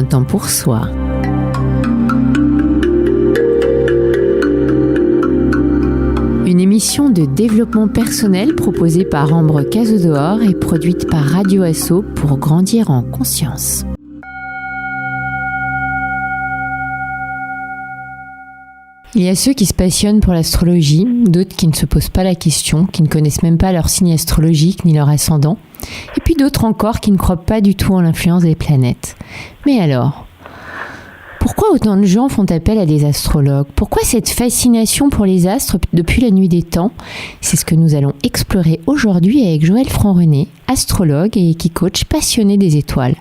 temps pour soi. Une émission de développement personnel proposée par Ambre Cazodor et produite par Radio Asso pour grandir en conscience. Il y a ceux qui se passionnent pour l'astrologie, d'autres qui ne se posent pas la question, qui ne connaissent même pas leur signe astrologique ni leur ascendant, et puis d'autres encore qui ne croient pas du tout en l'influence des planètes. Mais alors, pourquoi autant de gens font appel à des astrologues ? Pourquoi cette fascination pour les astres depuis la nuit des temps ? C'est ce que nous allons explorer aujourd'hui avec Joël Franc-René, astrologue et coach passionné des étoiles.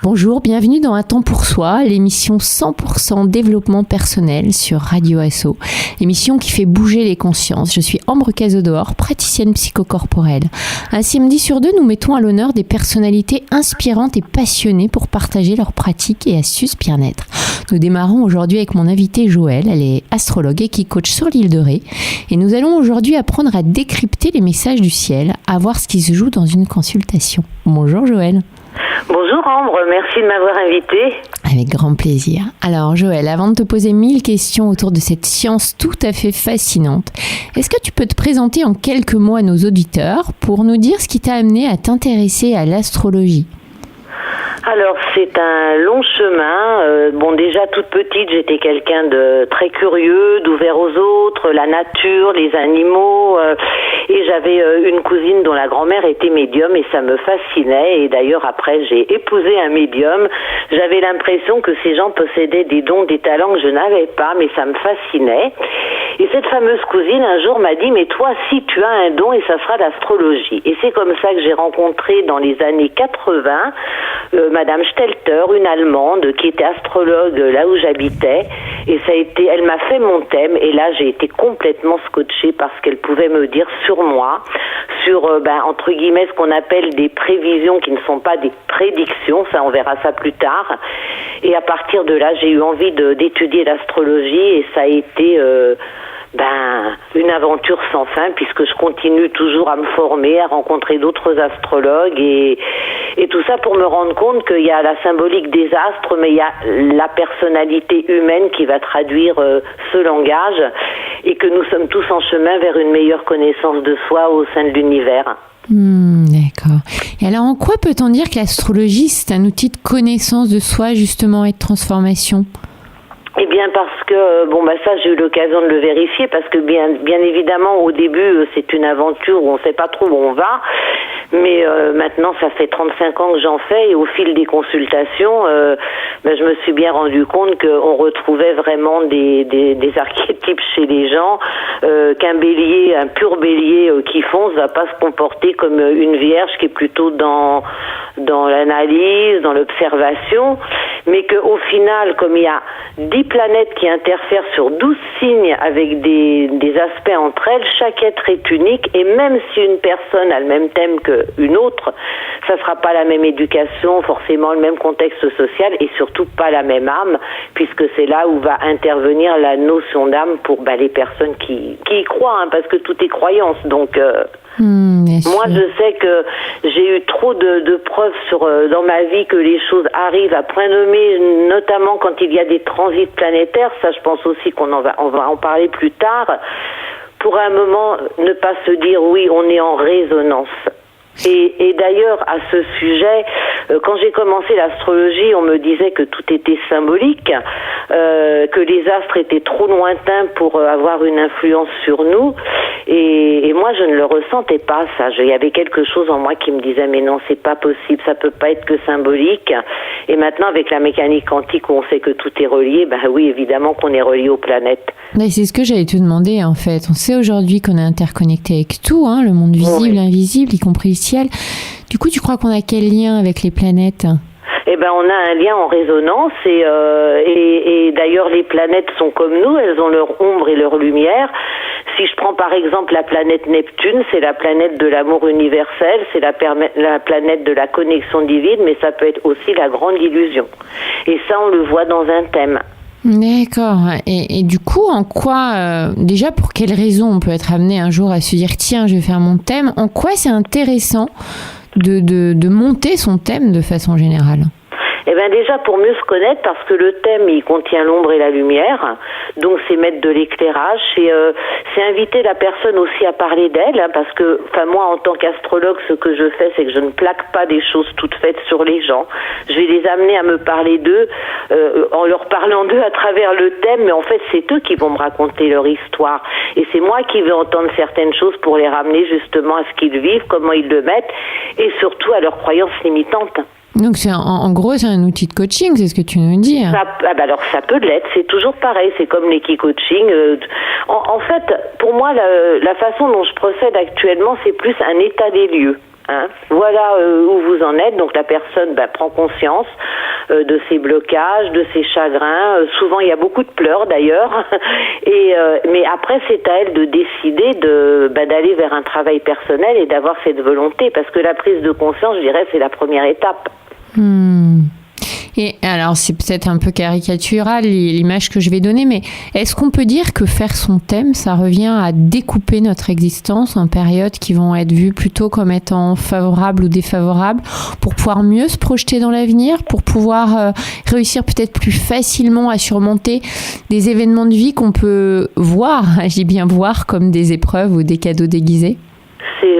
Bonjour, bienvenue dans Un temps pour soi, l'émission 100% développement personnel sur Radio Asso, l'émission qui fait bouger les consciences. Je suis Ambre Cazodor, praticienne psychocorporelle. Un samedi sur deux, nous mettons à l'honneur des personnalités inspirantes et passionnées pour partager leurs pratiques et astuces bien-être. Nous démarrons aujourd'hui avec mon invitée Joël, elle est astrologue et coach sur l'île de Ré. Et nous allons aujourd'hui apprendre à décrypter les messages du ciel, à voir ce qui se joue dans une consultation. Bonjour Joël. Bonjour Ambre, merci de m'avoir invitée. Avec grand plaisir. Alors Joël, avant de te poser 1000 questions autour de cette science tout à fait fascinante, est-ce que tu peux te présenter en quelques mots à nos auditeurs pour nous dire ce qui t'a amené à t'intéresser à l'astrologie ? Alors c'est un long chemin. Déjà toute petite, j'étais quelqu'un de très curieux, d'ouvert aux autres, la nature, les animaux. Et j'avais une cousine dont la grand-mère était médium et ça me fascinait. Et d'ailleurs après j'ai épousé un médium. J'avais l'impression que ces gens possédaient des dons, des talents que je n'avais pas, mais ça me fascinait. Et cette fameuse cousine un jour m'a dit « Mais toi, si tu as un don, et ça sera l'astrologie ». Et c'est comme ça que j'ai rencontré dans les années 80 Madame Stelter, une Allemande qui était astrologue là où j'habitais. Et elle m'a fait mon thème. Et là, j'ai été complètement scotchée parce qu'elle pouvait me dire sur moi, sur entre guillemets ce qu'on appelle des prévisions qui ne sont pas des prédictions. Ça, on verra ça plus tard. Et à partir de là, j'ai eu envie d'étudier l'astrologie et ça a été une aventure sans fin puisque je continue toujours à me former, à rencontrer d'autres astrologues et tout ça pour me rendre compte qu'il y a la symbolique des astres, mais il y a la personnalité humaine qui va traduire ce langage et que nous sommes tous en chemin vers une meilleure connaissance de soi au sein de l'univers. D'accord. Et alors, en quoi peut-on dire que l'astrologie, c'est un outil de connaissance de soi, justement, et de transformation ? Eh bien parce que ça j'ai eu l'occasion de le vérifier parce que bien évidemment au début c'est une aventure où on ne sait pas trop où on va, mais maintenant ça fait 35 ans que j'en fais et au fil des consultations je me suis bien rendu compte qu'on retrouvait vraiment des archétypes chez les gens, un pur bélier qui fonce va pas se comporter comme une vierge qui est plutôt dans l'analyse, dans l'observation, mais qu'au final comme il y a 10 planètes qui interfèrent sur 12 signes avec des aspects entre elles, chaque être est unique et même si une personne a le même thème qu'une autre, ça sera pas la même éducation, forcément le même contexte social et surtout pas la même âme puisque c'est là où va intervenir la notion d'âme pour les personnes qui y croient parce que tout est croyance donc moi je sais que j'ai eu trop de preuves dans ma vie que les choses arrivent à point nommé, notamment quand il y a des transits planétaires. Ça je pense aussi on va en parler plus tard, pour un moment ne pas se dire oui on est en résonance. Et d'ailleurs, à ce sujet, quand j'ai commencé l'astrologie, on me disait que tout était symbolique, que les astres étaient trop lointains pour avoir une influence sur nous. Et moi, je ne le ressentais pas, ça. Il y avait quelque chose en moi qui me disait, mais non, c'est pas possible, ça peut pas être que symbolique. Et maintenant, avec la mécanique quantique où on sait que tout est relié, oui, évidemment qu'on est relié aux planètes. Mais c'est ce que j'allais te demander, en fait. On sait aujourd'hui qu'on est interconnecté avec tout, le monde visible, invisible, y compris le ciel. Du coup, tu crois qu'on a quel lien avec les planètes ? On a un lien en résonance et d'ailleurs les planètes sont comme nous, elles ont leur ombre et leur lumière. Si je prends par exemple la planète Neptune, c'est la planète de l'amour universel, c'est la planète de la connexion divine, mais ça peut être aussi la grande illusion. Et ça, on le voit dans un thème. D'accord. Et du coup, en quoi, déjà pour quelles raisons on peut être amené un jour à se dire tiens, je vais faire mon thème, en quoi c'est intéressant de monter son thème de façon générale ? Eh bien déjà pour mieux se connaître, parce que le thème il contient l'ombre et la lumière, donc c'est mettre de l'éclairage, c'est inviter la personne aussi à parler d'elle, hein, parce que moi en tant qu'astrologue, ce que je fais, c'est que je ne plaque pas des choses toutes faites sur les gens. Je vais les amener à me parler d'eux, en leur parlant d'eux à travers le thème, mais en fait c'est eux qui vont me raconter leur histoire, et c'est moi qui vais entendre certaines choses pour les ramener justement à ce qu'ils vivent, comment ils le mettent, et surtout à leurs croyances limitantes. Donc en gros c'est un outil de coaching, c'est ce que tu nous dis. Alors ça peut l'être, c'est toujours pareil, c'est comme l'Eki-coaching. En fait, pour moi, la façon dont je procède actuellement, c'est plus un état des lieux. Hein. Voilà où vous en êtes. Donc la personne prend conscience de ses blocages, de ses chagrins. Souvent il y a beaucoup de pleurs d'ailleurs. Mais après c'est à elle de décider d'aller vers un travail personnel et d'avoir cette volonté, parce que la prise de conscience, je dirais, c'est la première étape. Et alors, c'est peut-être un peu caricatural l'image que je vais donner, mais est-ce qu'on peut dire que faire son thème, ça revient à découper notre existence en périodes qui vont être vues plutôt comme étant favorables ou défavorables, pour pouvoir mieux se projeter dans l'avenir, pour pouvoir réussir peut-être plus facilement à surmonter des événements de vie qu'on peut voir, je dis bien voir, comme des épreuves ou des cadeaux déguisés?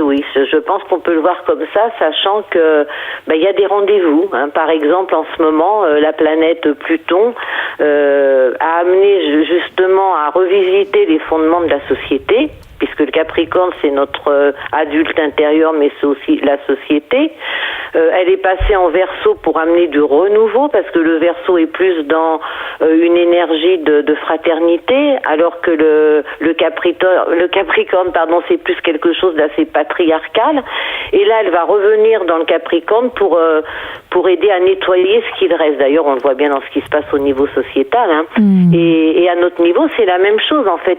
Oui, je pense qu'on peut le voir comme ça, sachant que y a des rendez-vous. Hein. Par exemple, en ce moment, la planète Pluton a amené justement à revisiter les fondements de la société, puisque le Capricorne, c'est notre adulte intérieur, mais c'est aussi la société. Elle est passée en Verseau pour amener du renouveau, parce que le Verseau est plus dans une énergie de fraternité, alors que le Capricorne, c'est plus quelque chose d'assez patriarcal. Et là, elle va revenir dans le Capricorne pour aider à nettoyer ce qu'il reste. D'ailleurs, on le voit bien dans ce qui se passe au niveau sociétal. Hein. Et à notre niveau, c'est la même chose, en fait.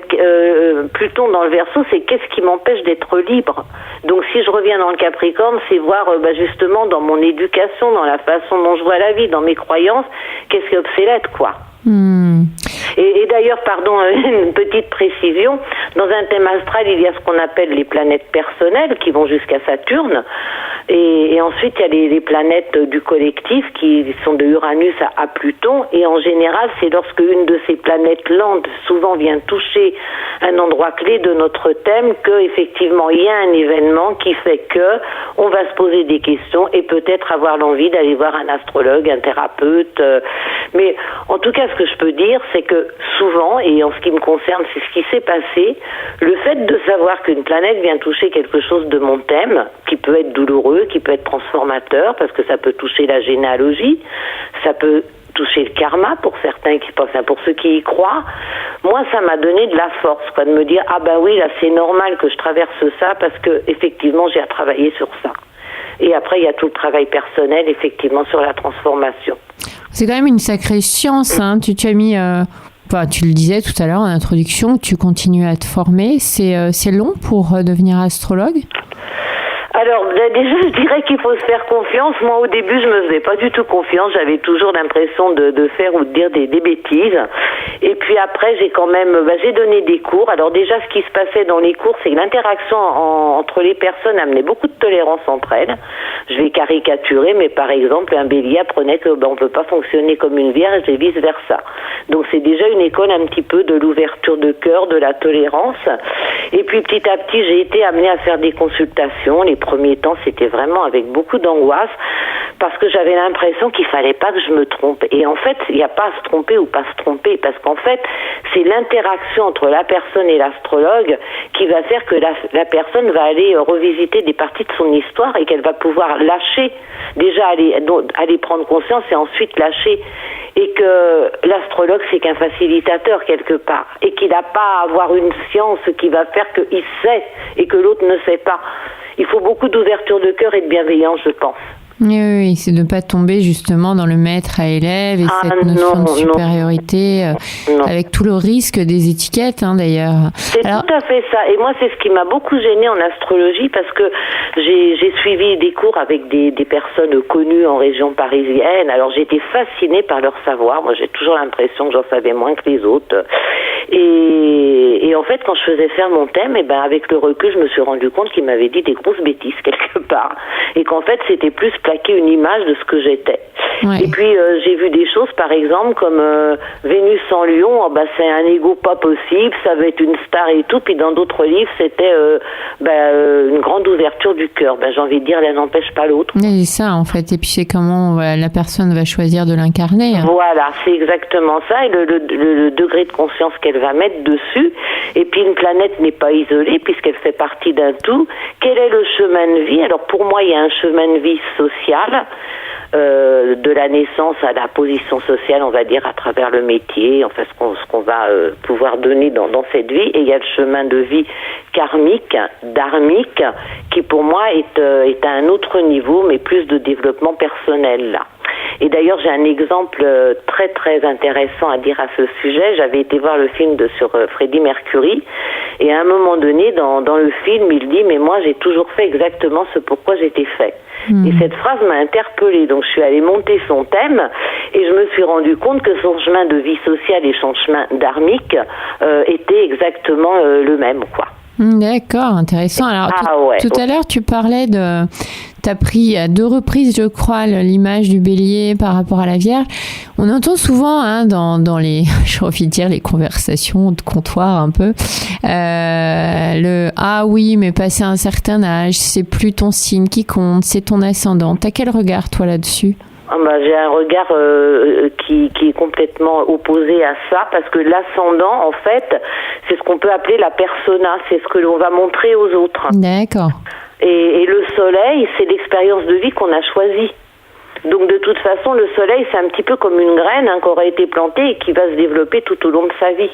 Pluton dans le Verseau, c'est qu'est-ce qui m'empêche d'être libre. Donc si je reviens dans le Capricorne, c'est voir justement dans mon éducation, dans la façon dont je vois la vie, dans mes croyances, qu'est-ce qui est obsolète, quoi. Et d'ailleurs, une petite précision, dans un thème astral, il y a ce qu'on appelle les planètes personnelles qui vont jusqu'à Saturne, et ensuite il y a les planètes du collectif qui sont de Uranus à Pluton, et en général c'est lorsque une de ces planètes lentes souvent vient toucher un endroit clé de notre thème que effectivement il y a un événement qui fait que on va se poser des questions et peut-être avoir l'envie d'aller voir un astrologue, un thérapeute, mais en tout cas ce que je peux dire, c'est que souvent, et en ce qui me concerne, c'est ce qui s'est passé, le fait de savoir qu'une planète vient toucher quelque chose de mon thème, qui peut être douloureux, qui peut être transformateur, parce que ça peut toucher la généalogie, ça peut toucher le karma pour certains, pour ceux qui y croient. Moi, ça m'a donné de la force, de me dire, oui, là, c'est normal que je traverse ça, parce que effectivement, j'ai à travailler sur ça. Et après, il y a tout le travail personnel, effectivement, sur la transformation. C'est quand même une sacrée science, hein. Tu as mis, tu le disais tout à l'heure en introduction, tu continues à te former. C'est long pour devenir astrologue? Alors, déjà, je dirais qu'il faut se faire confiance. Moi, au début, je me faisais pas du tout confiance. J'avais toujours l'impression de faire ou de dire des bêtises. Et puis après, j'ai quand même, j'ai donné des cours. Alors déjà, ce qui se passait dans les cours, c'est que l'interaction entre les personnes amenait beaucoup de tolérance entre elles. Je vais caricaturer, mais par exemple, un bélier apprenait que on peut pas fonctionner comme une vierge et vice versa. Donc c'est déjà une école un petit peu de l'ouverture de cœur, de la tolérance. Et puis petit à petit, j'ai été amenée à faire des consultations. Les premiers temps, c'était vraiment avec beaucoup d'angoisse, parce que j'avais l'impression qu'il fallait pas que je me trompe. Et en fait, il n'y a pas à se tromper ou pas se tromper, parce qu'en fait, c'est l'interaction entre la personne et l'astrologue qui va faire que la personne va aller revisiter des parties de son histoire et qu'elle va pouvoir lâcher, déjà aller prendre conscience et ensuite lâcher. Et que l'astrologue, c'est qu'un facilitateur quelque part, et qu'il n'a pas à avoir une science qui va faire qu'il sait et que l'autre ne sait pas. Il faut beaucoup d'ouverture de cœur et de bienveillance, je pense. Oui, c'est de ne pas tomber justement dans le maître à élève et cette notion de supériorité avec tout le risque des étiquettes, d'ailleurs. C'est tout à fait ça. Et moi, c'est ce qui m'a beaucoup gênée en astrologie, parce que j'ai suivi des cours avec des personnes connues en région parisienne. Alors, j'étais fascinée par leur savoir. Moi, j'ai toujours l'impression que j'en savais moins que les autres. Et en fait, quand je faisais faire mon thème, avec le recul, je me suis rendu compte qu'ils m'avaient dit des grosses bêtises quelque part. Et qu'en fait, c'était plus plaquer une image de ce que j'étais. Ouais. Et puis j'ai vu des choses, par exemple, comme Vénus en Lion, c'est un ego pas possible, ça va être une star et tout. Puis dans d'autres livres, c'était une grande ouverture du cœur. J'ai envie de dire, l'un n'empêche pas l'autre. C'est ça, en fait. Et puis c'est comment la personne va choisir de l'incarner. Voilà, c'est exactement ça. Et le degré de conscience qu'elle va mettre dessus. Et puis une planète n'est pas isolée puisqu'elle fait partie d'un tout. Quel est le chemin de vie? Alors pour moi, il y a un chemin de vie social. De la naissance à la position sociale, on va dire, à travers le métier, enfin ce qu'on va pouvoir donner dans cette vie. Et il y a le chemin de vie karmique, dharmique, qui pour moi est à un autre niveau, mais plus de développement personnel là. Et d'ailleurs, j'ai un exemple très très intéressant à dire à ce sujet. J'avais été voir le film sur Freddie Mercury, et à un moment donné, dans le film, il dit « Mais moi, j'ai toujours fait exactement ce pourquoi j'étais fait ». Et cette phrase m'a interpellée. Donc, je suis allée monter son thème, et je me suis rendu compte que son chemin de vie sociale et son chemin dharmique étaient exactement le même, quoi. D'accord, intéressant. Alors, tout à l'heure, tu parlais de... Tu as pris à 2 reprises, je crois, l'image du bélier par rapport à la Vierge. On entend souvent dans les, j'ai envie de dire, les conversations de comptoir un peu, ah oui, mais passé un certain âge, c'est plus ton signe qui compte, c'est ton ascendant. T'as quel regard, toi, là-dessus ? J'ai un regard qui est complètement opposé à ça, parce que l'ascendant, en fait, c'est ce qu'on peut appeler la persona, c'est ce que l'on va montrer aux autres. D'accord. Et le soleil, c'est l'expérience de vie qu'on a choisie. Donc de toute façon, le soleil, c'est un petit peu comme une graine qui aurait été plantée et qui va se développer tout au long de sa vie.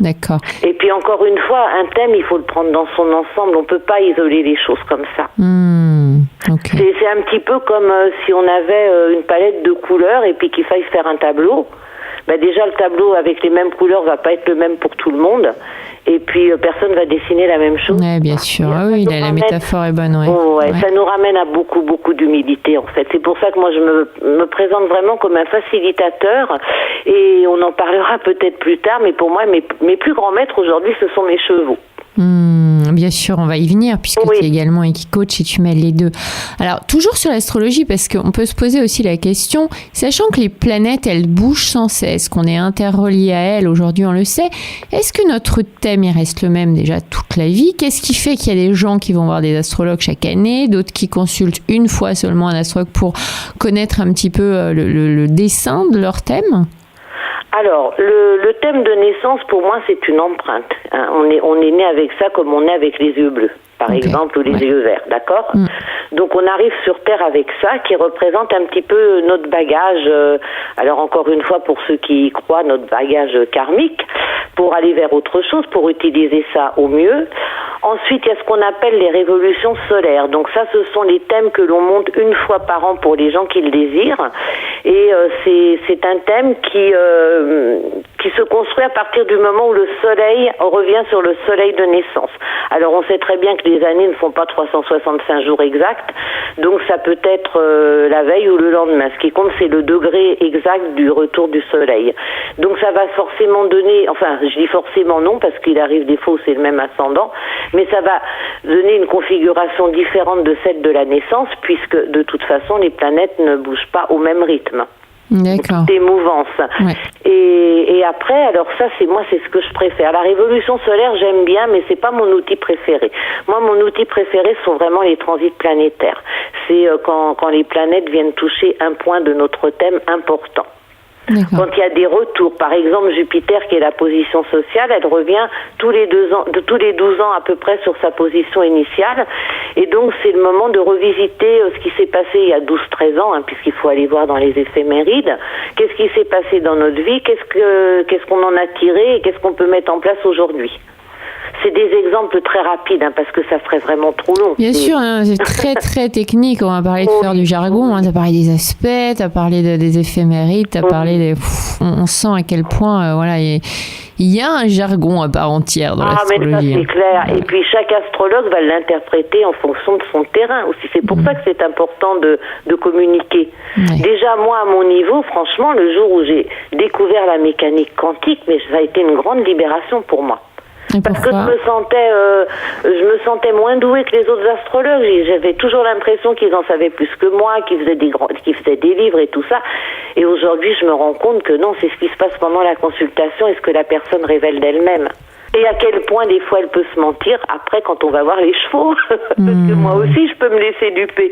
D'accord. Et puis encore une fois, un thème, il faut le prendre dans son ensemble. On ne peut pas isoler les choses comme ça. Okay. C'est un petit peu comme si on avait une palette de couleurs et puis qu'il faille faire un tableau. Déjà, le tableau avec les mêmes couleurs va pas être le même pour tout le monde. Et puis, personne va dessiner la même chose. Oui, bien sûr. La métaphore est bonne. Ouais. Ça nous ramène à beaucoup, beaucoup d'humilité, en fait. C'est pour ça que moi, je me présente vraiment comme un facilitateur. Et on en parlera peut-être plus tard. Mais pour moi, mes plus grands maîtres aujourd'hui, ce sont mes chevaux. Bien sûr, on va y venir puisque tu es également équi-coach et tu mêles les deux. Alors, toujours sur l'astrologie, parce qu'on peut se poser aussi la question, sachant que les planètes, elles bougent sans cesse, qu'on est interrelié à elles, aujourd'hui on le sait, est-ce que notre thème, il reste le même déjà toute la vie? Qu'est-ce qui fait qu'il y a des gens qui vont voir des astrologues chaque année, d'autres qui consultent une fois seulement un astrologue pour connaître un petit peu le dessin de leur thème? Alors, le thème de naissance, pour moi, c'est une empreinte. On est né avec ça comme on est avec les yeux bleus, par exemple, ou les yeux verts, d'accord ? Donc, on arrive sur Terre avec ça, qui représente un petit peu notre bagage, alors encore une fois, pour ceux qui y croient, notre bagage karmique, pour aller vers autre chose, pour utiliser ça au mieux. Ensuite, il y a ce qu'on appelle les révolutions solaires. Donc ça, ce sont les thèmes que l'on monte une fois par an pour les gens qui le désirent. Et c'est un thème qui se construit à partir du moment où le soleil revient sur le soleil de naissance. Alors on sait très bien que les années ne font pas 365 jours exacts, donc ça peut être la veille ou le lendemain. Ce qui compte, c'est le degré exact du retour du soleil. Donc ça va forcément donner, enfin je dis forcément non, parce qu'il arrive des fois où c'est le même ascendant, mais ça va donner une configuration différente de celle de la naissance, puisque de toute façon les planètes ne bougent pas au même rythme. D'accord. Des mouvances. Ouais. Et après, alors ça, c'est ce que je préfère. La révolution solaire, j'aime bien, mais c'est pas mon outil préféré. Moi, mon outil préféré sont vraiment les transits planétaires. C'est quand les planètes viennent toucher un point de notre thème important. D'accord. Quand il y a des retours, par exemple Jupiter qui est la position sociale, elle revient tous les 12 ans à peu près sur sa position initiale, et donc c'est le moment de revisiter ce qui s'est passé il y a 12-13 ans, puisqu'il faut aller voir dans les éphémérides, qu'est-ce qui s'est passé dans notre vie, qu'est-ce qu'on en a tiré et qu'est-ce qu'on peut mettre en place aujourd'hui. C'est des exemples très rapides, parce que ça serait vraiment trop long. Bien sûr, c'est très très technique. On va parler de faire du jargon. Tu as parlé des aspects, tu as parlé des éphémérides, tu as parlé des... On sent à quel point il y a un jargon à part entière dans l'astrologie. Mais ça, c'est clair. Et puis chaque astrologue va l'interpréter en fonction de son terrain aussi. C'est pour ça que c'est important de communiquer. Ouais. Déjà, moi, à mon niveau, franchement, le jour où j'ai découvert la mécanique quantique, mais ça a été une grande libération pour moi. Parce que je me sentais moins douée que les autres astrologues. J'avais toujours l'impression qu'ils en savaient plus que moi, qu'ils faisaient des livres et tout ça. Et aujourd'hui, je me rends compte que non, c'est ce qui se passe pendant la consultation et ce que la personne révèle d'elle-même. Et à quel point, des fois, elle peut se mentir après quand on va voir les chevaux. Parce que moi aussi, je peux me laisser duper.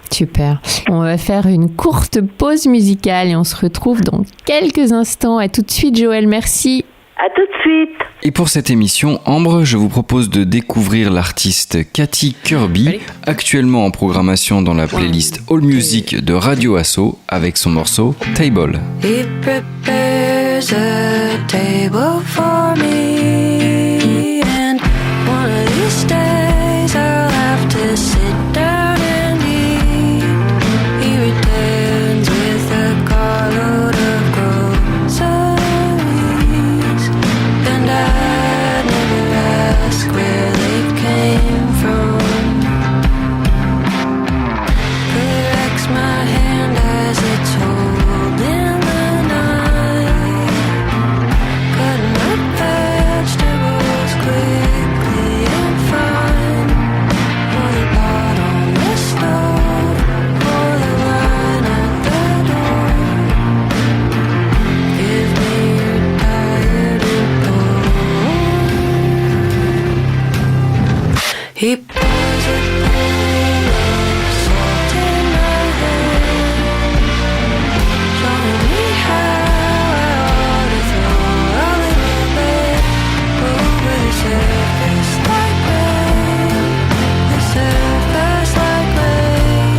Super. On va faire une courte pause musicale et on se retrouve dans quelques instants. À tout de suite, Joël. Merci. À tout de suite. Et pour cette émission, Ambre, je vous propose de découvrir l'artiste Cathy Kirby, actuellement en programmation dans la playlist All Music de Radio Asso avec son morceau Table. He prepares a table for me, and one of these days I'll have to sit down and eat. He returns with a carload of groceries, and I never ask where they came from. Corrects my hand as it's holding the knife, cutting up vegetables quickly and fine. Pour the pot on the stove, pour the line at the door. Give me your tired report. He pours a bowl of salt in my hand, showing me how I ought to throw a little bit over the surface like rain, the surface like rain,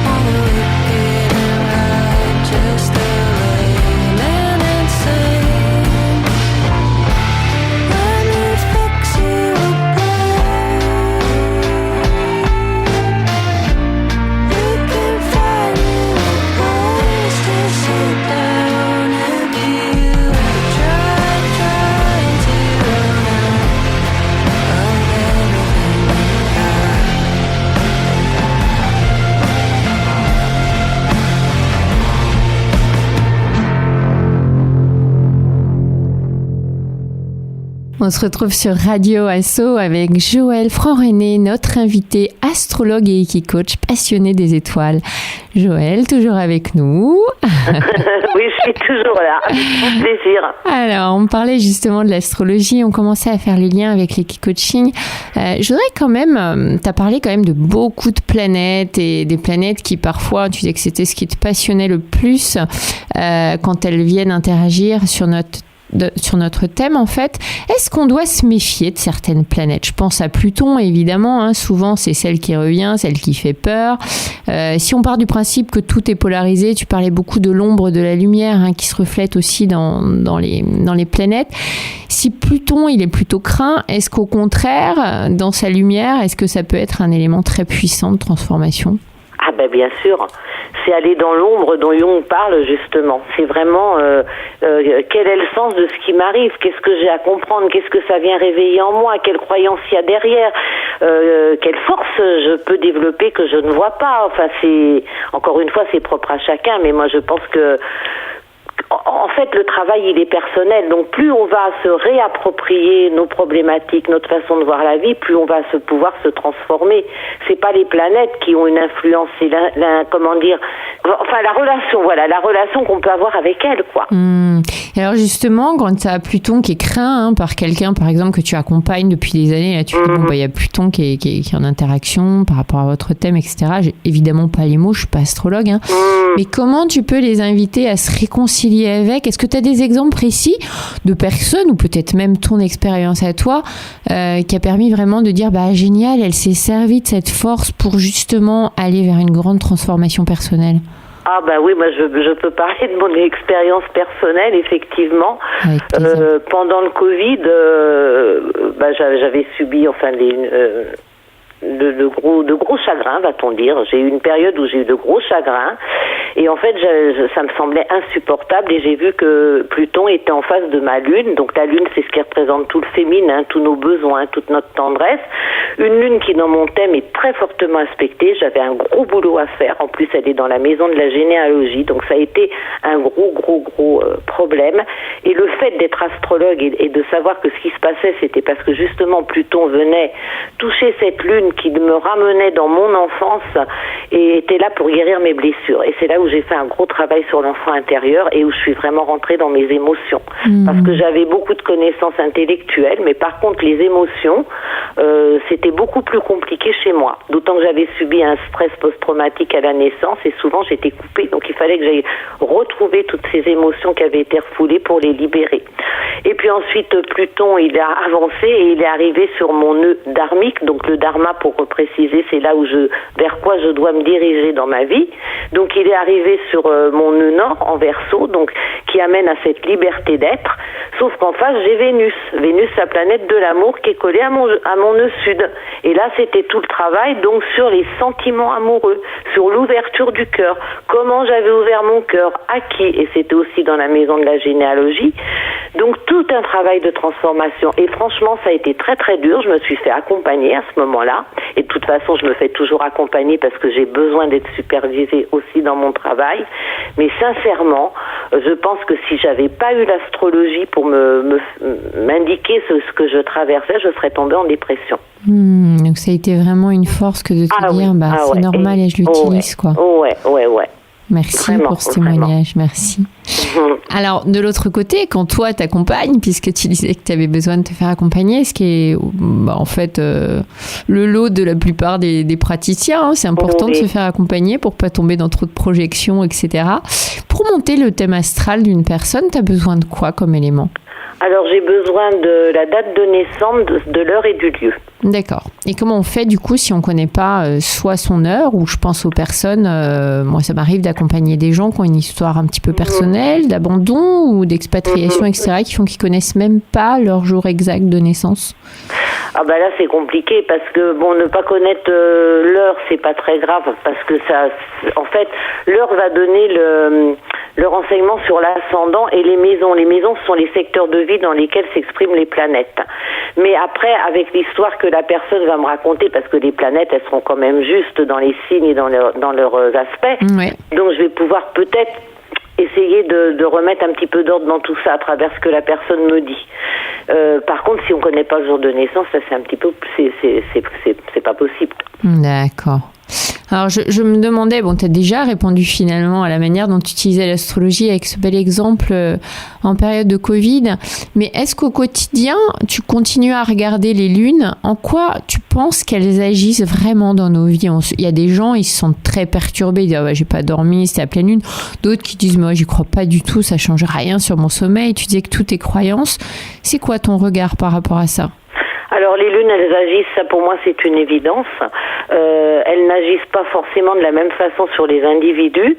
on the wicked and righteous, the lame and insane. Let me fix you a place. We can find you a place to sit down and you trying to run out of everything you got. On se retrouve sur Radio Asso avec Joël Franc-René, notre invité astrologue et Eiki-coach passionné des étoiles. Joël, toujours avec nous. Oui, je suis toujours là. Avec plaisir. Alors, on parlait justement de l'astrologie, on commençait à faire les liens avec l'Eiki-coaching. Je voudrais quand même, tu as parlé quand même de beaucoup de planètes et des planètes qui parfois, tu disais que c'était ce qui te passionnait le plus quand elles viennent interagir sur notre thème en fait. Est-ce qu'on doit se méfier de certaines planètes ? Je pense à Pluton évidemment, hein, souvent c'est celle qui revient, celle qui fait peur. Si on part du principe que tout est polarisé, tu parlais beaucoup de l'ombre, de la lumière hein, qui se reflète aussi dans les planètes. Si Pluton il est plutôt craint, est-ce qu'au contraire dans sa lumière, est-ce que ça peut être un élément très puissant de transformation ? Ah ben bien sûr, c'est aller dans l'ombre dont Jung parle justement. C'est vraiment quel est le sens de ce qui m'arrive, qu'est-ce que j'ai à comprendre, qu'est-ce que ça vient réveiller en moi, quelle croyance il y a derrière, quelle force je peux développer que je ne vois pas. Enfin c'est encore une fois c'est propre à chacun, mais moi je pense que en fait, le travail, il est personnel. Donc, plus on va se réapproprier nos problématiques, notre façon de voir la vie, plus on va pouvoir se transformer. C'est pas les planètes qui ont une influence, c'est la relation qu'on peut avoir avec elles, quoi. Et alors, justement, quand tu as Pluton qui est craint par quelqu'un, par exemple, que tu accompagnes depuis des années, là, tu dis, il y a Pluton qui est en interaction par rapport à votre thème, etc. J'ai évidemment pas les mots, je suis pas astrologue, hein. Mais comment tu peux les inviter à se réconcilier avec ? Est-ce que tu as des exemples précis de personnes ou peut-être même ton expérience à toi qui a permis vraiment de dire génial, elle s'est servie de cette force pour justement aller vers une grande transformation personnelle ? Ah bah oui, moi je peux parler de mon expérience personnelle, effectivement. Pendant le Covid, j'avais subi de gros chagrins, va-t-on dire. J'ai eu une période où j'ai eu de gros chagrins et en fait ça me semblait insupportable et j'ai vu que Pluton était en face de ma lune. Donc la lune c'est ce qui représente tout le féminin, tous nos besoins, toute notre tendresse. Une lune qui, dans mon thème, est très fortement aspectée. J'avais un gros boulot à faire. En plus, elle est dans la maison de la généalogie. Donc, ça a été un gros problème. Et le fait d'être astrologue et de savoir que ce qui se passait, c'était parce que justement, Pluton venait toucher cette lune qui me ramenait dans mon enfance et était là pour guérir mes blessures. Et c'est là où j'ai fait un gros travail sur l'enfant intérieur et où je suis vraiment rentrée dans mes émotions. Parce que j'avais beaucoup de connaissances intellectuelles, mais par contre, les émotions, c'était beaucoup plus compliqué chez moi. D'autant que j'avais subi un stress post-traumatique à la naissance et souvent j'étais coupée. Donc il fallait que j'aille retrouver toutes ces émotions qui avaient été refoulées pour les libérer. Et puis ensuite, Pluton, il a avancé et il est arrivé sur mon nœud dharmique. Donc le dharma, pour préciser, c'est là où vers quoi je dois me diriger dans ma vie. Donc il est arrivé sur mon nœud nord en Verseau, donc qui amène à cette liberté d'être. Sauf qu'en face, j'ai Vénus, la planète de l'amour, qui est collée à mon nœud sud. Et là, c'était tout le travail, donc sur les sentiments amoureux, sur l'ouverture du cœur. Comment j'avais ouvert mon cœur, à qui, et c'était aussi dans la maison de la généalogie. Donc tout un travail de transformation. Et franchement, ça a été très très dur. Je me suis fait accompagner à ce moment-là. Et de toute façon, je me fais toujours accompagner parce que j'ai besoin d'être supervisée aussi dans mon travail. Mais sincèrement, je pense que si j'avais pas eu l'astrologie pour m'indiquer ce que je traversais, je serais tombée en dépression. Donc ça a été vraiment une force que de te dire, c'est normal et je l'utilise, quoi. Ouais. Merci vraiment, pour ce témoignage, merci. Alors, de l'autre côté, quand toi t'accompagnes, puisque tu disais que tu avais besoin de te faire accompagner, ce qui est en fait le lot de la plupart des praticiens, hein, c'est important de se faire accompagner pour pas tomber dans trop de projections, etc. Pour monter le thème astral d'une personne, tu as besoin de quoi comme élément ? Alors, j'ai besoin de la date de naissance, de l'heure et du lieu. D'accord. Et comment on fait, du coup, si on ne connaît pas soit son heure, ou je pense aux personnes, moi, ça m'arrive d'accompagner des gens qui ont une histoire un petit peu personnelle, d'abandon ou d'expatriation, etc., qui font qu'ils ne connaissent même pas leur jour exact de naissance. Ah bah là, c'est compliqué parce que, ne pas connaître l'heure, c'est pas très grave parce que ça, en fait, l'heure va donner le renseignement sur l'ascendant et les maisons. Les maisons sont les secteurs de vie dans lesquels s'expriment les planètes. Mais après, avec l'histoire que la personne va me raconter, parce que les planètes, elles seront quand même justes dans les signes et dans leurs aspects, donc je vais pouvoir peut-être essayer de remettre un petit peu d'ordre dans tout ça à travers ce que la personne me dit. Par contre, si on connaît pas le jour de naissance, ça c'est un petit peu, c'est pas possible. D'accord. Alors, je me demandais, tu as déjà répondu finalement à la manière dont tu utilisais l'astrologie avec ce bel exemple en période de Covid, mais est-ce qu'au quotidien, tu continues à regarder les lunes ? En quoi tu penses qu'elles agissent vraiment dans nos vies ? Il y a des gens, ils se sentent très perturbés, ils disent j'ai pas dormi, c'était la pleine lune. D'autres qui disent moi j'y crois pas du tout, ça change rien sur mon sommeil. Tu disais que tout est croyance. C'est quoi ton regard par rapport à ça ? Alors les lunes, elles agissent, ça pour moi c'est une évidence. Elles n'agissent pas forcément de la même façon sur les individus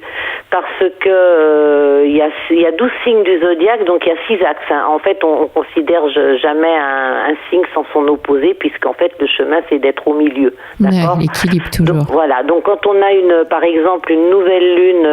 parce que il y a 12 signes du zodiaque, donc il y a 6 axes. En fait, on considère jamais un signe sans son opposé puisqu'en fait le chemin c'est d'être au milieu. D'accord ? L'équilibre toujours. Donc, voilà. Donc quand on a par exemple une nouvelle lune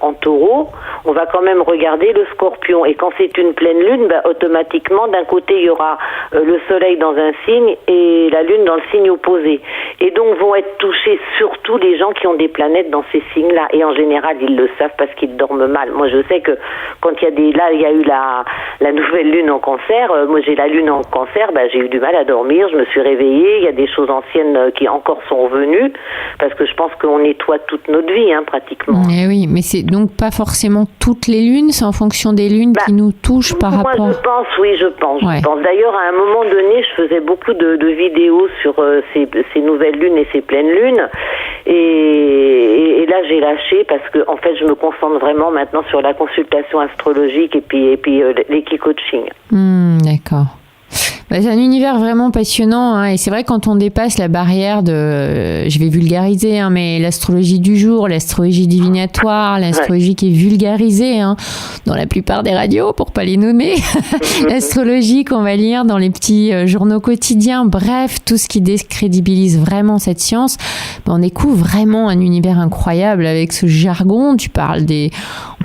en Taureau, on va quand même regarder le Scorpion. Et quand c'est une pleine lune, automatiquement d'un côté il y aura le Soleil dans un signe et la Lune dans le signe opposé. Et donc vont être touchés surtout les gens qui ont des planètes dans ces signes-là. Et en général, ils le savent parce qu'ils dorment mal. Moi, je sais que quand il y a eu la nouvelle Lune en Cancer, moi j'ai la Lune en Cancer, j'ai eu du mal à dormir, je me suis réveillée, il y a des choses anciennes qui encore sont revenues, parce que je pense qu'on nettoie toute notre vie, pratiquement. Eh oui, mais c'est donc pas forcément toutes les lunes, c'est en fonction des lunes qui nous touchent par rapport... Moi, je pense. D'ailleurs, à un moment donné, je faisais beaucoup de vidéos sur ces nouvelles lunes et ces pleines lunes. Et là, j'ai lâché parce que, en fait, je me concentre vraiment maintenant sur la consultation astrologique et puis l'équi-coaching. D'accord. C'est un univers vraiment passionnant, et c'est vrai quand on dépasse la barrière de, je vais vulgariser, mais l'astrologie du jour, l'astrologie divinatoire, l'astrologie qui est vulgarisée dans la plupart des radios, pour pas les nommer, l'astrologie qu'on va lire dans les petits journaux quotidiens, bref, tout ce qui décrédibilise vraiment cette science, on découvre vraiment un univers incroyable avec ce jargon. On parle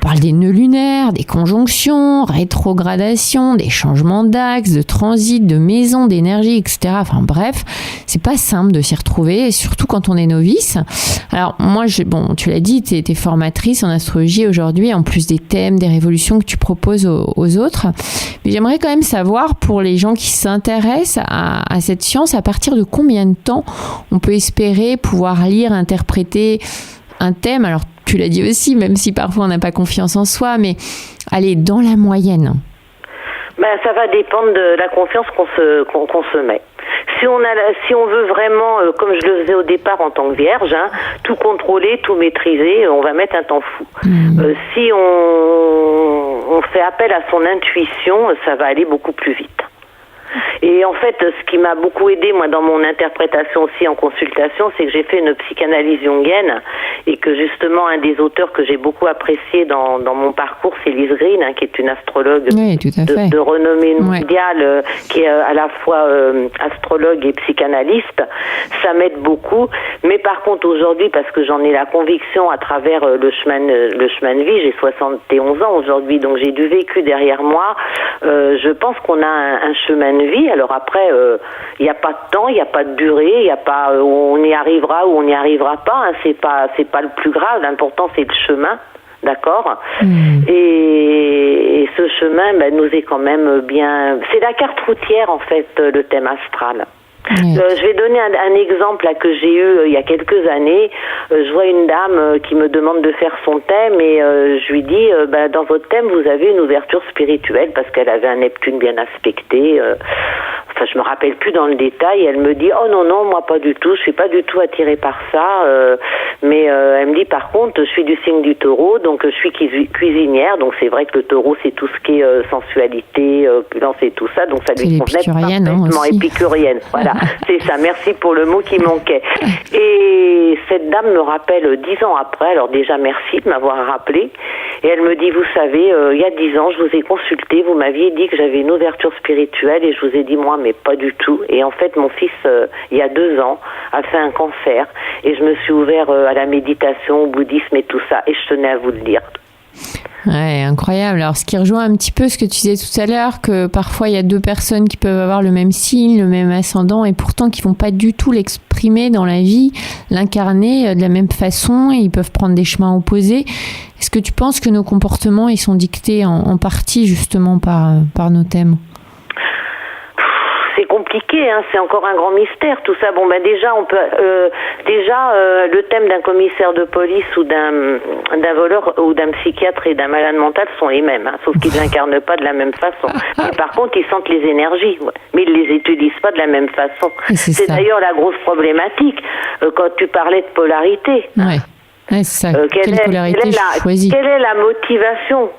parle des nœuds lunaires, des conjonctions, rétrogradation, des changements d'axe, de transit, de maison, d'énergie, etc. Enfin bref, c'est pas simple de s'y retrouver, et surtout quand on est novice. Alors moi, tu l'as dit, tu es formatrice en astrologie aujourd'hui, en plus des thèmes, des révolutions que tu proposes aux autres. Mais j'aimerais quand même savoir, pour les gens qui s'intéressent à cette science, à partir de combien de temps on peut espérer pouvoir lire, interpréter un thème. Alors tu l'as dit aussi, même si parfois on n'a pas confiance en soi, mais allez, dans la moyenne. Ça va dépendre de la confiance qu'on se met. Si on veut vraiment, comme je le faisais au départ en tant que vierge, tout contrôler, tout maîtriser, on va mettre un temps fou. Si on fait appel à son intuition, ça va aller beaucoup plus vite. Et en fait, ce qui m'a beaucoup aidé, moi, dans mon interprétation aussi en consultation, c'est que j'ai fait une psychanalyse jungienne et que justement, un des auteurs que j'ai beaucoup apprécié dans mon parcours, c'est Lise Green, qui est une astrologue de renommée mondiale, qui est à la fois astrologue et psychanalyste. Ça m'aide beaucoup. Mais par contre, aujourd'hui, parce que j'en ai la conviction à travers le chemin de vie, j'ai 71 ans aujourd'hui, donc j'ai du vécu derrière moi. Je pense qu'on a un chemin de vie. Alors après, il n'y a pas de temps, il n'y a pas de durée, il n'y a pas on y arrivera ou on n'y arrivera pas. C'est pas le plus grave. L'important c'est le chemin, d'accord. Et ce chemin, nous est quand même bien. C'est la carte routière en fait, le thème astral. Je vais donner un exemple là, que j'ai eu il y a quelques années. Je vois une dame qui me demande de faire son thème et je lui dis dans votre thème vous avez une ouverture spirituelle parce qu'elle avait un Neptune bien aspecté. Je me rappelle plus dans le détail. Elle me dit oh non moi pas du tout, je suis pas du tout attirée par ça. Mais elle me dit par contre je suis du signe du Taureau, donc je suis cuisinière, donc c'est vrai que le Taureau c'est tout ce qui est sensualité, opulence et tout ça, donc ça lui convenait parfaitement, épicurienne. Voilà. C'est ça, merci pour le mot qui manquait. Et cette dame me rappelle 10 ans après, alors déjà merci de m'avoir rappelé, et elle me dit, vous savez, il y a 10 ans, je vous ai consulté, vous m'aviez dit que j'avais une ouverture spirituelle, et je vous ai dit, moi, mais pas du tout. Et en fait, mon fils, il y a 2 ans, a fait un cancer, et je me suis ouvert à la méditation, au bouddhisme et tout ça, et je tenais à vous le dire. Ouais, incroyable. Alors, ce qui rejoint un petit peu ce que tu disais tout à l'heure, que parfois il y a 2 personnes qui peuvent avoir le même signe, le même ascendant, et pourtant qui vont pas du tout l'exprimer dans la vie, l'incarner de la même façon, et ils peuvent prendre des chemins opposés. Est-ce que tu penses que nos comportements, ils sont dictés en partie justement par nos thèmes ? C'est compliqué, c'est encore un grand mystère tout ça. Déjà on peut le thème d'un commissaire de police ou d'un voleur ou d'un psychiatre et d'un malade mental sont les mêmes, sauf qu'ils l'incarnent pas de la même façon. Mais par contre ils sentent les énergies, mais ils les utilisent pas de la même façon. C'est d'ailleurs la grosse problématique quand tu parlais de polarité. Ouais. Ouais, c'est ça. Quelle polarité je choisis ? Quelle est la motivation ?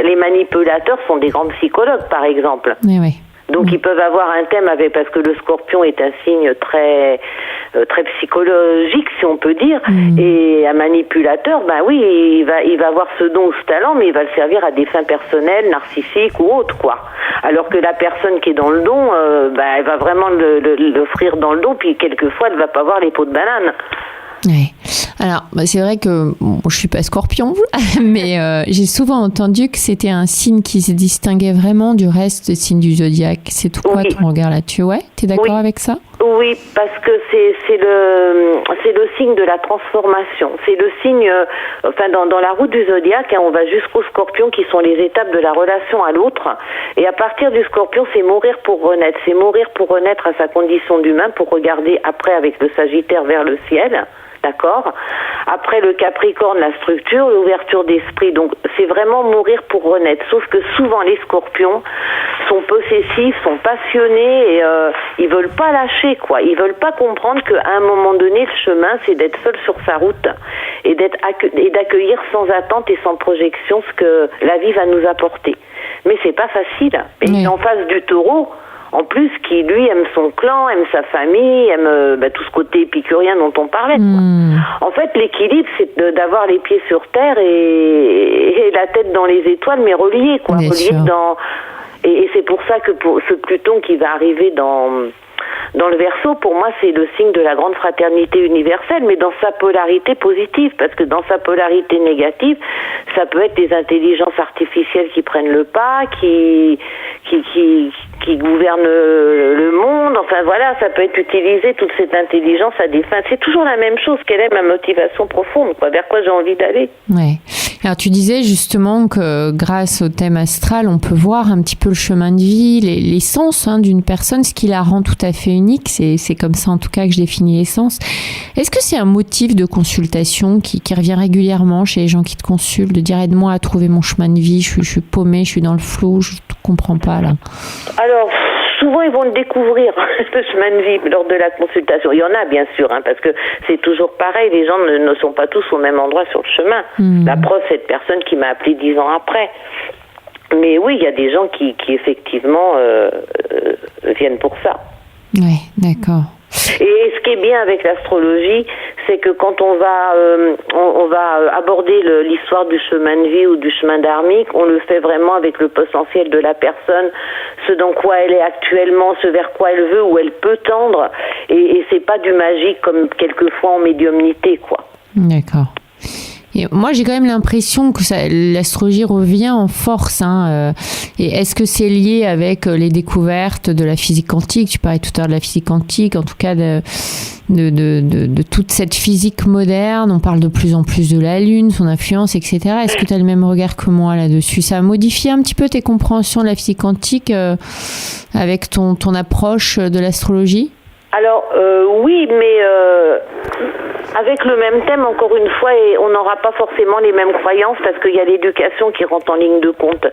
Les manipulateurs sont des grands psychologues par exemple. Oui. Donc ils peuvent avoir un thème parce que le Scorpion est un signe très très psychologique si on peut dire, et un manipulateur, il va avoir ce don ou ce talent, mais il va le servir à des fins personnelles, narcissiques ou autres quoi. Alors que la personne qui est dans le don, elle va vraiment l'offrir dans le don, puis quelquefois elle va pas avoir les peaux de banane. Ouais. Alors, c'est vrai que je suis pas Scorpion, mais j'ai souvent entendu que c'était un signe qui se distinguait vraiment du reste des signes du zodiaque. C'est tout quoi ton regard là-dessus ? Ouais, t'es d'accord avec ça ? Oui, parce que c'est le signe de la transformation. C'est le signe, dans la route du zodiaque, on va jusqu'au Scorpion qui sont les étapes de la relation à l'autre. Et à partir du Scorpion, c'est mourir pour renaître. C'est mourir pour renaître à sa condition d'humain, pour regarder après avec le Sagittaire vers le ciel. D'accord. Après le Capricorne, la structure, l'ouverture d'esprit. Donc c'est vraiment mourir pour renaître. Sauf que souvent les Scorpions sont possessifs, sont passionnés et ils veulent pas lâcher quoi. Ils veulent pas comprendre qu'à un moment donné le chemin c'est d'être seul sur sa route et d'accueillir sans attente et sans projection ce que la vie va nous apporter. Mais c'est pas facile. Et en face du Taureau. En plus, qui lui aime son clan, aime sa famille, aime tout ce côté épicurien dont on parlait. Quoi. En fait, l'équilibre, c'est d'avoir les pieds sur terre et la tête dans les étoiles, mais reliés, quoi. Et c'est pour ça que pour ce Pluton qui va arriver dans dans le Verseau, pour moi, c'est le signe de la grande fraternité universelle, mais dans sa polarité positive, parce que dans sa polarité négative, ça peut être des intelligences artificielles qui prennent le pas, qui gouvernent le monde. Enfin voilà, ça peut être utilisé, toute cette intelligence à des fins. C'est toujours la même chose. Quelle est ma motivation profonde, quoi, vers quoi j'ai envie d'aller. Ouais. Alors tu disais justement que grâce au thème astral, on peut voir un petit peu le chemin de vie, les sens d'une personne, ce qui la rend tout à fait unique. C'est comme ça en tout cas que je définis les sens. Est-ce que c'est un motif de consultation qui revient régulièrement chez les gens qui te consultent, de dire aide-moi à trouver mon chemin de vie, je suis paumée, je suis dans le flou, je ne comprends pas là. Alors, souvent ils vont le découvrir, le chemin de vie, lors de la consultation. Il y en a bien sûr, parce que c'est toujours pareil, les gens ne sont pas tous au même endroit sur le chemin. La preuve, cette personne qui m'a appelé 10 ans après. Mais oui, il y a des gens qui effectivement viennent pour ça. Oui, d'accord. Et ce qui est bien avec l'astrologie, c'est que quand on va aborder l'histoire du chemin de vie ou du chemin dharmique, on le fait vraiment avec le potentiel de la personne, ce dans quoi elle est actuellement, ce vers quoi elle veut ou elle peut tendre, et c'est pas du magique comme quelquefois en médiumnité, quoi. D'accord. Et moi, j'ai quand même l'impression que l'astrologie revient en force. Et est-ce que c'est lié avec les découvertes de la physique quantique ? Tu parlais tout à l'heure de la physique quantique, en tout cas de toute cette physique moderne. On parle de plus en plus de la Lune, son influence, etc. Est-ce que tu as le même regard que moi là-dessus ? Ça a modifié un petit peu tes compréhensions de la physique quantique avec ton approche de l'astrologie ? Alors oui, mais avec le même thème, encore une fois, et on n'aura pas forcément les mêmes croyances parce qu'il y a l'éducation qui rentre en ligne de compte.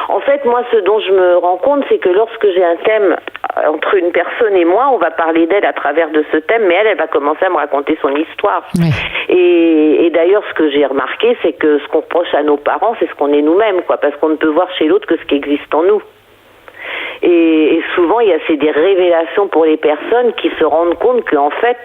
En fait, moi, ce dont je me rends compte, c'est que lorsque j'ai un thème entre une personne et moi, on va parler d'elle à travers de ce thème, mais elle va commencer à me raconter son histoire. Oui. Et d'ailleurs, ce que j'ai remarqué, c'est que ce qu'on reproche à nos parents, c'est ce qu'on est nous-mêmes, quoi, parce qu'on ne peut voir chez l'autre que ce qui existe en nous. Et souvent, c'est des révélations pour les personnes qui se rendent compte qu'en fait,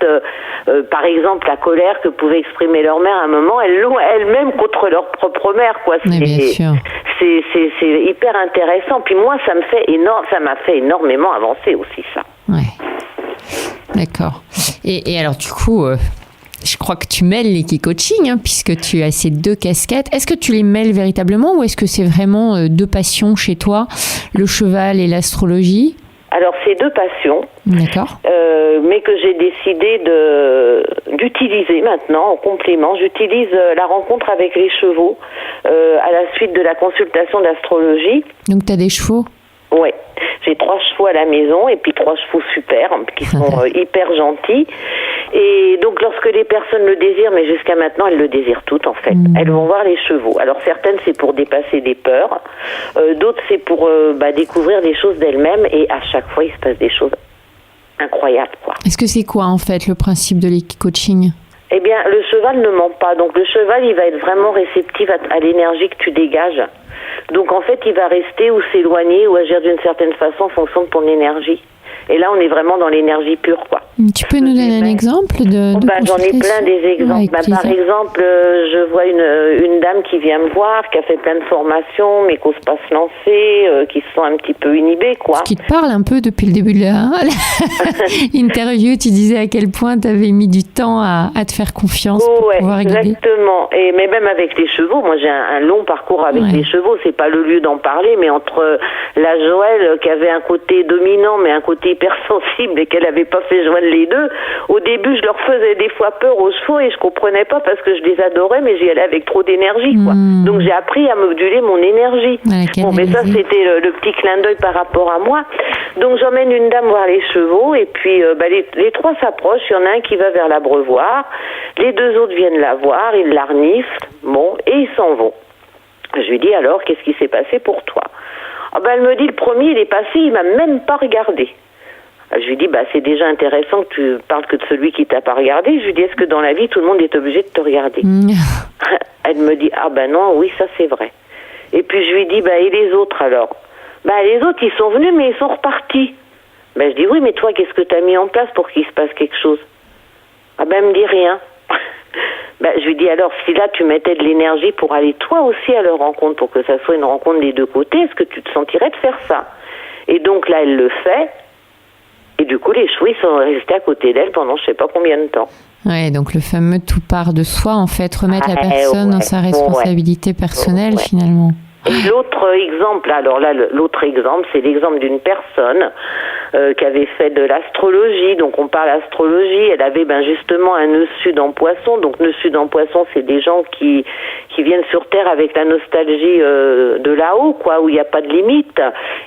par exemple, la colère que pouvait exprimer leur mère à un moment, elles l'ont elles-mêmes contre leur propre mère, quoi. Mais bien sûr. C'est hyper intéressant. Puis moi, ça m'a fait énormément avancer aussi, ça. Ouais. D'accord. Et alors, du coup, je crois que tu mêles l'équi-coaching, puisque tu as ces deux casquettes. Est-ce que tu les mêles véritablement ou est-ce que c'est vraiment deux passions chez toi, le cheval et l'astrologie ? Alors, c'est deux passions. D'accord. Mais que j'ai décidé d'utiliser maintenant en complément. J'utilise la rencontre avec les chevaux à la suite de la consultation d'astrologie. Donc, tu as des chevaux ? Ouais, j'ai 3 chevaux à la maison et puis 3 chevaux super qui sont hyper gentils. Et donc lorsque les personnes le désirent, mais jusqu'à maintenant elles le désirent toutes en fait, elles vont voir les chevaux. Alors certaines c'est pour dépasser des peurs, d'autres c'est pour découvrir des choses d'elles-mêmes et à chaque fois il se passe des choses incroyables, quoi. Est-ce que c'est quoi en fait le principe de l'équi-coaching ? Eh bien le cheval ne ment pas, donc le cheval il va être vraiment réceptif à l'énergie que tu dégages. Donc en fait, il va rester ou s'éloigner ou agir d'une certaine façon en fonction de ton énergie. Et là, on est vraiment dans l'énergie pure, quoi. Tu peux nous donner un exemple de j'en ai plein des exemples. Par exemple, je vois une dame qui vient me voir, qui a fait plein de formations, mais qui n'ose pas se lancer, qui se sent un petit peu inhibée, quoi. Ce qui te parle un peu depuis le début de l'interview, tu disais à quel point tu avais mis du temps à te faire confiance pour pouvoir guider. Exactement. Mais même avec les chevaux, moi j'ai un long parcours avec les chevaux, c'est pas le lieu d'en parler, mais entre la Joëlle qui avait un côté dominant, mais un côté hypersensible et qu'elle n'avait pas fait joindre les deux, au début je leur faisais des fois peur aux chevaux et je comprenais pas parce que je les adorais mais j'y allais avec trop d'énergie, quoi. Donc j'ai appris à moduler mon énergie. Mais ça c'était le petit clin d'œil par rapport à moi. Donc j'emmène une dame voir les chevaux et puis les 3 s'approchent, il y en a un qui va vers l'abreuvoir, les 2 autres viennent la voir, ils la reniflent, et ils s'en vont. Je lui dis alors qu'est-ce qui s'est passé pour toi ? Elle me dit le premier il est passé, il m'a même pas regardé. Je lui dis, c'est déjà intéressant que tu parles que de celui qui t'a pas regardé. Je lui dis, est-ce que dans la vie, tout le monde est obligé de te regarder ? Elle me dit, non, oui, ça c'est vrai. Et puis je lui dis, et les autres alors ? Les autres, ils sont venus, mais ils sont repartis. Je dis, oui, mais toi, qu'est-ce que tu as mis en place pour qu'il se passe quelque chose ? Elle me dit rien. Je lui dis, alors, si là, tu mettais de l'énergie pour aller toi aussi à leur rencontre, pour que ça soit une rencontre des deux côtés, est-ce que tu te sentirais de faire ça ? Et donc là, elle le fait. Et du coup, les chevaux, ils sont restés à côté d'elle pendant je sais pas combien de temps. Ouais, donc le fameux tout part de soi, en fait, remettre la personne dans sa responsabilité personnelle, finalement. Et l'autre exemple, alors là, l'autre exemple, c'est l'exemple d'une personne qui avait fait de l'astrologie. Donc on parle astrologie, elle avait justement un nœud sud en poisson. Donc nœud sud en poisson, c'est des gens qui viennent sur Terre avec la nostalgie de là-haut, quoi, où il n'y a pas de limite,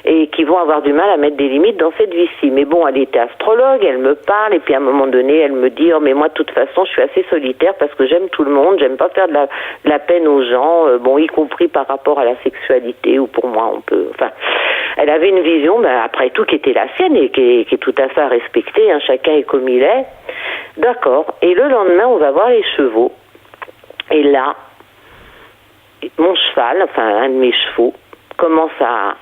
et qui vont avoir du mal à mettre des limites dans cette vie-ci. Mais bon, elle était astrologue, elle me parle, et puis à un moment donné, elle me dit, mais moi, de toute façon, je suis assez solitaire parce que j'aime tout le monde, j'aime pas faire de la peine aux gens, bon, y compris par rapport à la sexualité, ou pour moi, on peut... Enfin, elle avait une vision, après tout, qui était la sienne, et qui est tout à fait à respecter, hein, chacun est comme il est. D'accord. Et le lendemain, on va voir les chevaux. Et là, mon cheval, enfin un de mes chevaux, commence à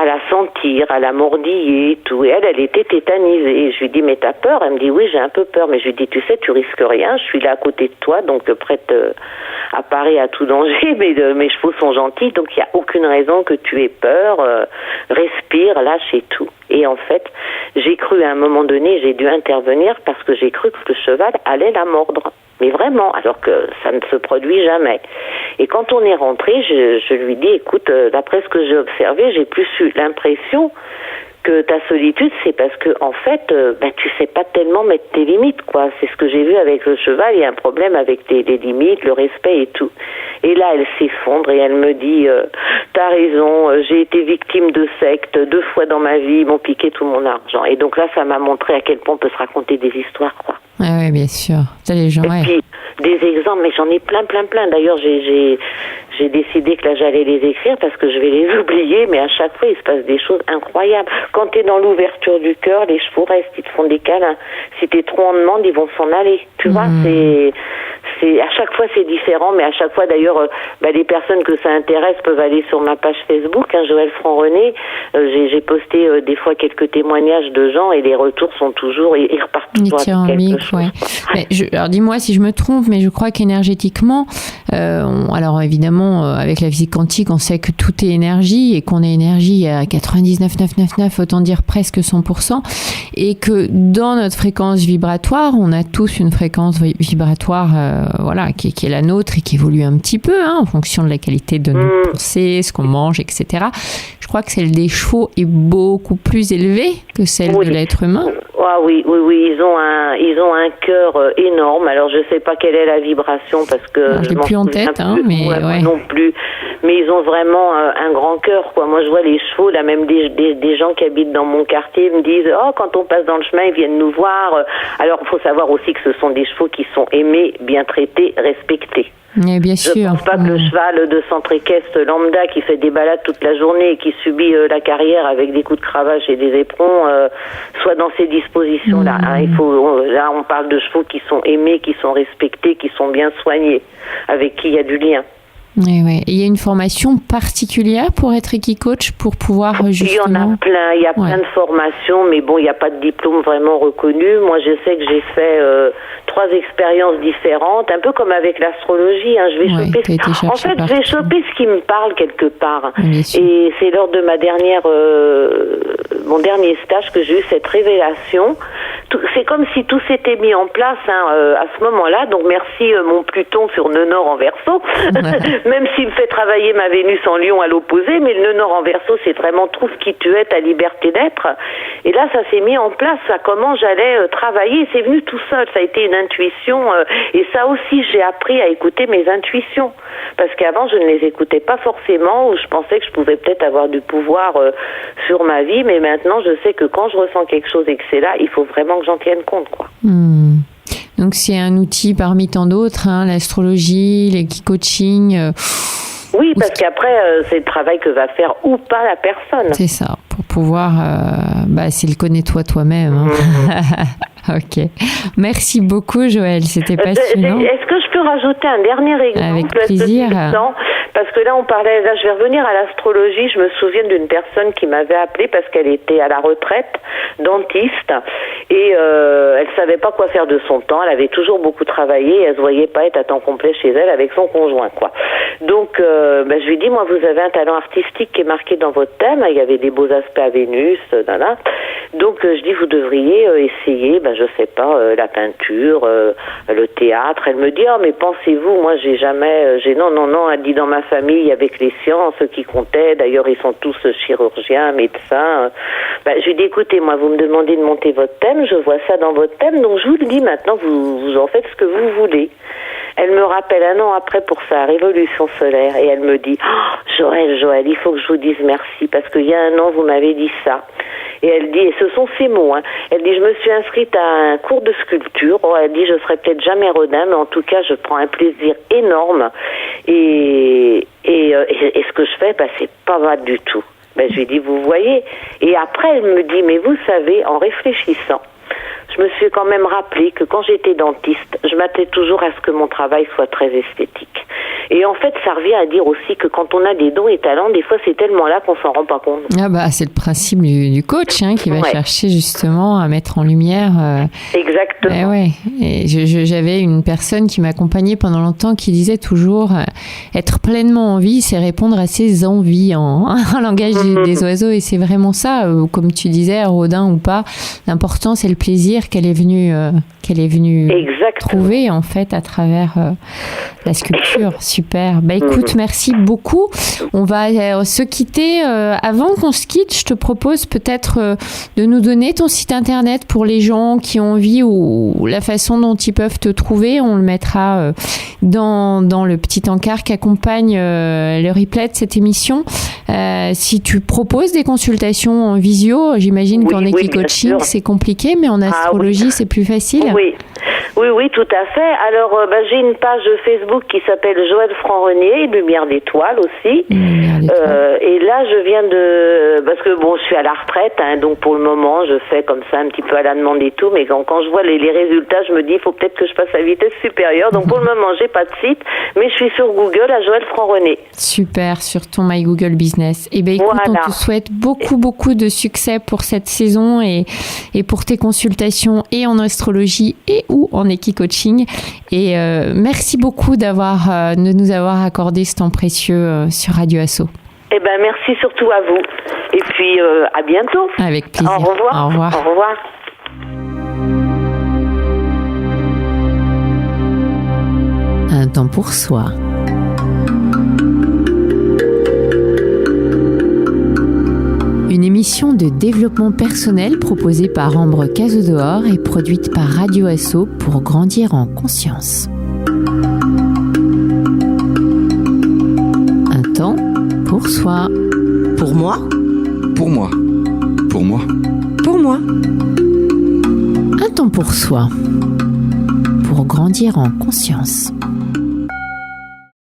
la sentir, à la mordiller et tout. Et elle était tétanisée. Et je lui dis, mais t'as peur? Elle me dit, oui, j'ai un peu peur. Mais je lui dis, tu sais, tu risques rien. Je suis là à côté de toi, donc prête à parer à tout danger. Mais mes chevaux sont gentils, donc il n'y a aucune raison que tu aies peur. Respire, lâche et tout. Et en fait, j'ai cru à un moment donné, j'ai dû intervenir parce que j'ai cru que le cheval allait la mordre. Mais vraiment, alors que ça ne se produit jamais. Et quand on est rentré, je lui dis, écoute, d'après ce que j'ai observé, j'ai plus eu l'impression que ta solitude, c'est parce que en fait, tu sais pas tellement mettre tes limites, quoi. C'est ce que j'ai vu avec le cheval. Il y a un problème avec les limites, le respect et tout. Et là, elle s'effondre et elle me dit, t'as raison, j'ai été victime de sectes 2 fois dans ma vie, ils m'ont piqué tout mon argent. Et donc là, ça m'a montré à quel point on peut se raconter des histoires, quoi. Ah oui, bien sûr. Ça, les gens, et puis, des exemples, mais j'en ai plein. D'ailleurs, j'ai décidé que là, j'allais les écrire parce que je vais les oublier, mais à chaque fois, il se passe des choses incroyables. Quand tu es dans l'ouverture du cœur, les chevaux restent, ils te font des câlins. Si tu es trop en demande, ils vont s'en aller. Tu vois, c'est à chaque fois, c'est différent, mais à chaque fois, d'ailleurs, les personnes que ça intéresse peuvent aller sur ma page Facebook, Joël Franc-René. J'ai posté des fois quelques témoignages de gens et les retours sont toujours, ils repartent toujours avec quelque chose. Ouais. Mais alors dis-moi si je me trompe, mais je crois qu'énergétiquement, alors évidemment avec la physique quantique, on sait que tout est énergie et qu'on est énergie à 99,999, autant dire presque 100%, et que dans notre fréquence vibratoire, on a tous une fréquence vibratoire, qui est la nôtre et qui évolue un petit peu en fonction de la qualité de nos pensées, ce qu'on mange, etc. Je crois que celle des chevaux est beaucoup plus élevée que celle de l'être humain. Ah oui, ils ont un cœur énorme. Alors je sais pas quelle est la vibration parce que je l'ai plus en tête, mais moi non plus. Mais ils ont vraiment un grand cœur, quoi. Moi je vois les chevaux, là même des gens qui habitent dans mon quartier me disent quand on passe dans le chemin ils viennent nous voir. Alors il faut savoir aussi que ce sont des chevaux qui sont aimés, bien traités, respectés. Mais bien sûr. Je ne pense pas que le cheval de centre équestre lambda qui fait des balades toute la journée et qui subit la carrière avec des coups de cravache et des éperons soit dans ces dispositions-là. Là, on parle de chevaux qui sont aimés, qui sont respectés, qui sont bien soignés, avec qui il y a du lien. Oui. Et il y a une formation particulière pour être équicoach, pour pouvoir justement... Il y en a plein, il y a plein de formations, mais bon, il n'y a pas de diplôme vraiment reconnu. Moi, je sais que j'ai fait 3 expériences différentes, un peu comme avec l'astrologie. Je vais choper... En fait, je vais choper ce qui me parle quelque part. Et c'est lors de mon dernier stage que j'ai eu cette révélation. C'est comme si tout s'était mis en place à ce moment-là. Donc merci mon Pluton sur nœud nord en Verseau. Même s'il me fait travailler ma Vénus en Lion à l'opposé, mais le nœud nord en Verseau, c'est vraiment trouve qui tu es, ta liberté d'être. Et là, ça s'est mis en place, comment j'allais travailler. C'est venu tout seul, ça a été une intuition. Et ça aussi, j'ai appris à écouter mes intuitions. Parce qu'avant, je ne les écoutais pas forcément, ou je pensais que je pouvais peut-être avoir du pouvoir sur ma vie. Mais maintenant, je sais que quand je ressens quelque chose et que c'est là, il faut vraiment que j'en tienne compte, quoi. Donc c'est un outil parmi tant d'autres, l'astrologie, l'équicoaching. Oui, parce qu'après, c'est le travail que va faire ou pas la personne. C'est ça, pour pouvoir, c'est le connais-toi toi-même. Ok. Merci beaucoup, Joël, c'était passionnant. Est-ce que je peux rajouter un dernier exemple? Avec plaisir. Parce que là, je vais revenir à l'astrologie. Je me souviens d'une personne qui m'avait appelée parce qu'elle était à la retraite, dentiste, et elle savait pas quoi faire de son temps. Elle avait toujours beaucoup travaillé et elle se voyait pas être à temps complet chez elle avec son conjoint, quoi. Donc, je lui dis, moi, vous avez un talent artistique qui est marqué dans votre thème. Il y avait des beaux aspects à Vénus, Donc, je dis, vous devriez essayer, je sais pas, la peinture, le théâtre. Elle me dit, mais pensez-vous, moi, non, elle dit, dans ma famille, il y avait que les sciences qui comptaient. D'ailleurs, ils sont tous chirurgiens, médecins. Je lui dis, écoutez, moi, vous me demandez de monter votre thème, je vois ça dans votre thème, donc je vous le dis maintenant, vous en faites ce que vous voulez. Elle me rappelle un an après pour sa révolution solaire et elle me dit, Joël, il faut que je vous dise merci parce qu'il y a un an, vous m'avez dit ça. Et elle dit, et ce sont ses mots, elle dit, je me suis inscrite à un cours de sculpture. Elle dit, je serai peut-être jamais rodin, mais en tout cas, je prends un plaisir énorme. Et ce que je fais, c'est pas mal du tout. Je lui dis, vous voyez. Et après, elle me dit, mais vous savez, en réfléchissant, je me suis quand même rappelé que quand j'étais dentiste, je m'attendais toujours à ce que mon travail soit très esthétique. Et en fait, ça revient à dire aussi que quand on a des dons et talents, des fois, c'est tellement là qu'on s'en rend pas compte. C'est le principe du coach qui va chercher justement à mettre en lumière. Exactement. Et j'avais une personne qui m'accompagnait pendant longtemps qui disait toujours être pleinement en vie, c'est répondre à ses envies en langage des oiseaux. Et c'est vraiment ça, comme tu disais, rodin ou pas. L'important, c'est le plaisir qu'elle est venue trouver en fait à travers la sculpture. Super. Écoute, merci beaucoup. On va se quitter. Avant qu'on se quitte, je te propose peut-être de nous donner ton site internet pour les gens qui ont envie ou la façon dont ils peuvent te trouver. On le mettra dans le petit encart qui accompagne le replay de cette émission. Si tu proposes des consultations en visio, j'imagine qu'en équicoaching c'est compliqué, mais en astrologie c'est plus facile. Oui, tout à fait. Alors, j'ai une page Facebook qui s'appelle Joël Franc-Renier, Lumière d'étoile aussi. Et là, je viens parce que je suis à la retraite, donc pour le moment, je fais comme ça un petit peu à la demande et tout, mais quand je vois les résultats, je me dis, il faut peut-être que je passe à vitesse supérieure. Donc pour le moment, j'ai pas de site, mais je suis sur Google à Joël Franc-Renier. Super, sur ton My Google Business. Écoute, on te souhaite beaucoup de succès pour cette saison et pour tes consultations et en astrologie et ou en équicoaching. Et merci beaucoup de nous avoir accordé ce temps précieux sur Radio Asso. Merci surtout à vous. Et puis, à bientôt. Avec plaisir. Au revoir. Au revoir. Au revoir. Un temps pour soi. Une émission de développement personnel proposée par Ambre Cazodor et produite par Radio Asso pour grandir en conscience. Un temps pour soi. Pour moi. Pour moi. Pour moi. Pour moi. Un temps pour soi. Pour grandir en conscience.